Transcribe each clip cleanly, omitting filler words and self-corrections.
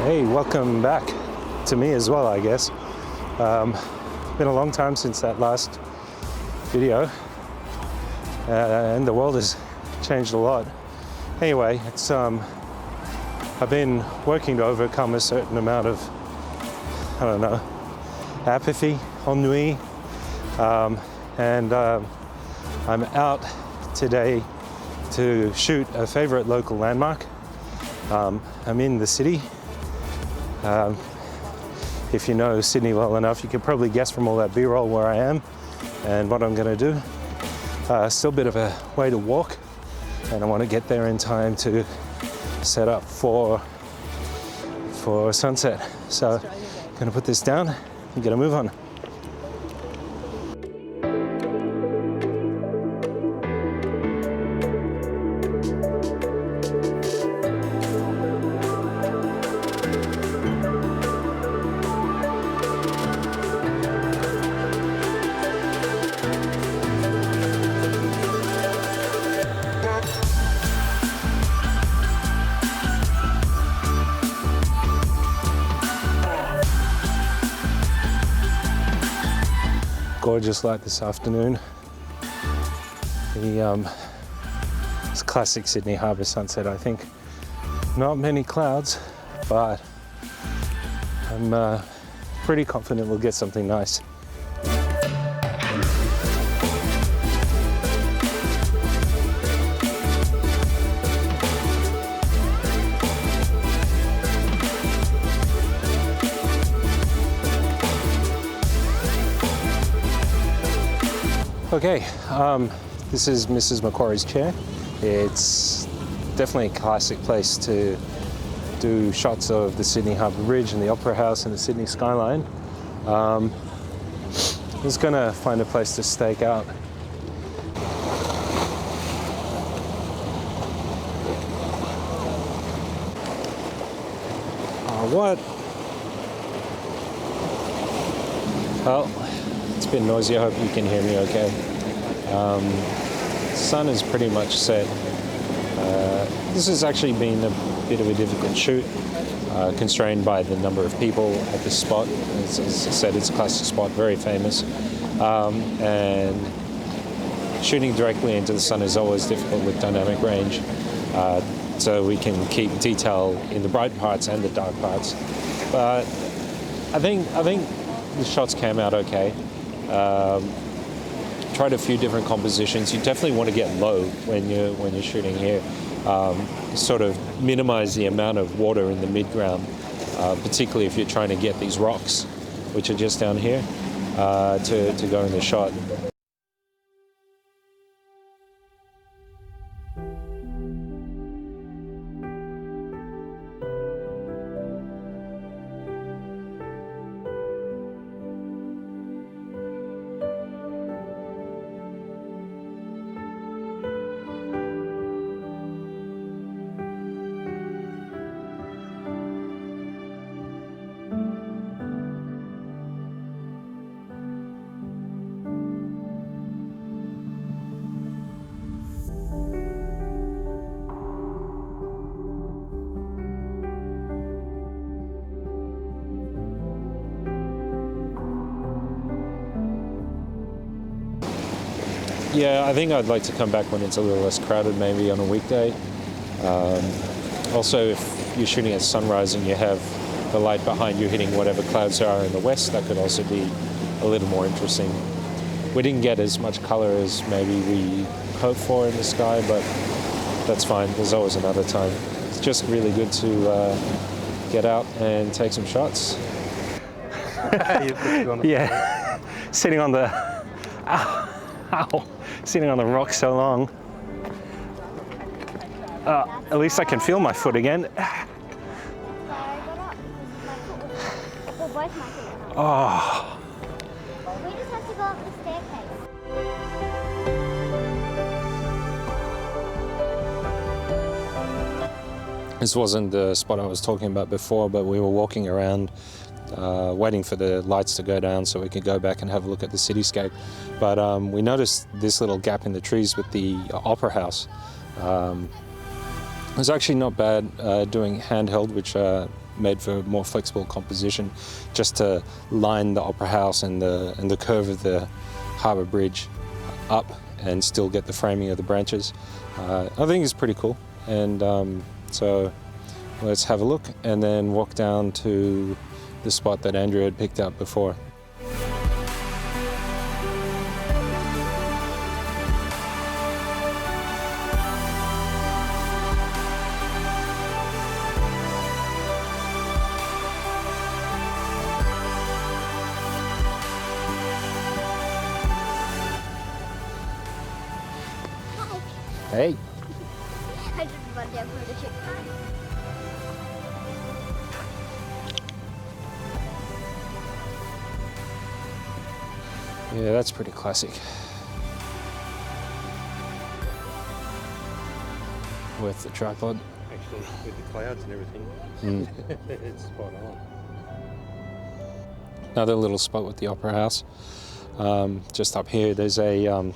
Hey, welcome back to me as well, I guess. Been a long time since that last video, and the world has changed a lot. Anyway, it's I've been working to overcome a certain amount of, I don't know, apathy, ennui, and I'm out today to shoot a favorite local landmark. I'm in the city. If you know Sydney well enough, you can probably guess from all that B-roll where I am and what I'm going to do. Still a bit of a way to walk, and I want to get there in time to set up for sunset. So I'm going to put this down and get a move on. Gorgeous light this afternoon. It's classic Sydney Harbour sunset, I think. Not many clouds, but I'm pretty confident we'll get something nice. Okay, this is Mrs. Macquarie's chair. It's definitely a classic place to do shots of the Sydney Harbour Bridge and the Opera House and the Sydney skyline. I was gonna find a place to stake out. What? Well, it's a bit noisy. I hope you can hear me okay. Sun is pretty much set. This has actually been a bit of a difficult shoot, constrained by the number of people at this spot. As I said, it's a classic spot, very famous. And shooting directly into the sun is always difficult with dynamic range. So we can keep detail in the bright parts and the dark parts. But I think the shots came out okay. Tried a few different compositions. You definitely want to get low when you're shooting here. Sort of minimize the amount of water in the midground, particularly if you're trying to get these rocks, which are just down here, to go in the shot. Yeah, I think I'd like to come back when it's a little less crowded, maybe on a weekday. Also, if you're shooting at sunrise and you have the light behind you hitting whatever clouds there are in the west, that could also be a little more interesting. We didn't get as much color as maybe we hoped for in the sky, but that's fine. There's always another time. It's just really good to get out and take some shots. Yeah, sitting on the... Ow. Sitting on the rock so long. At least I can feel my foot again. Oh. We just have to go up the staircase. This wasn't the spot I was talking about before, but we were walking around waiting for the lights to go down so we could go back and have a look at the cityscape. But we noticed this little gap in the trees with the Opera House. It was actually not bad doing handheld, which made for more flexible composition, just to line the Opera House and the curve of the Harbour Bridge up and still get the framing of the branches. I think it's pretty cool, and so let's have a look and then walk down to the spot that Andrew had picked out before. Hey. I just run down for the chick. Yeah, that's pretty classic. With the tripod. Actually, with the clouds and everything, it's spot on. Another little spot with the Opera House. Just up here, there's a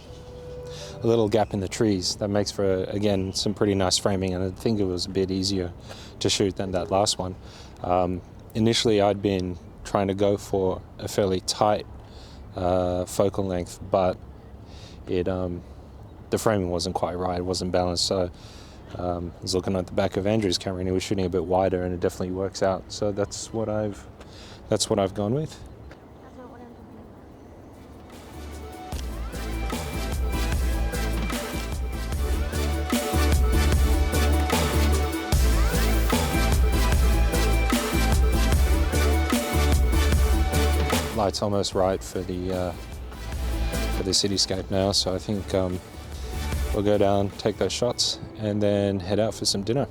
little gap in the trees that makes for, again, some pretty nice framing, and I think it was a bit easier to shoot than that last one. Initially, I'd been trying to go for a fairly tight focal length, but the framing wasn't quite right, it wasn't balanced, so I was looking at the back of Andrew's camera and he was shooting a bit wider, and it definitely works out. So that's what I've gone with. That's not what I'm talking about. Light's almost right for the cityscape now, so I think we'll go down, take those shots, and then head out for some dinner.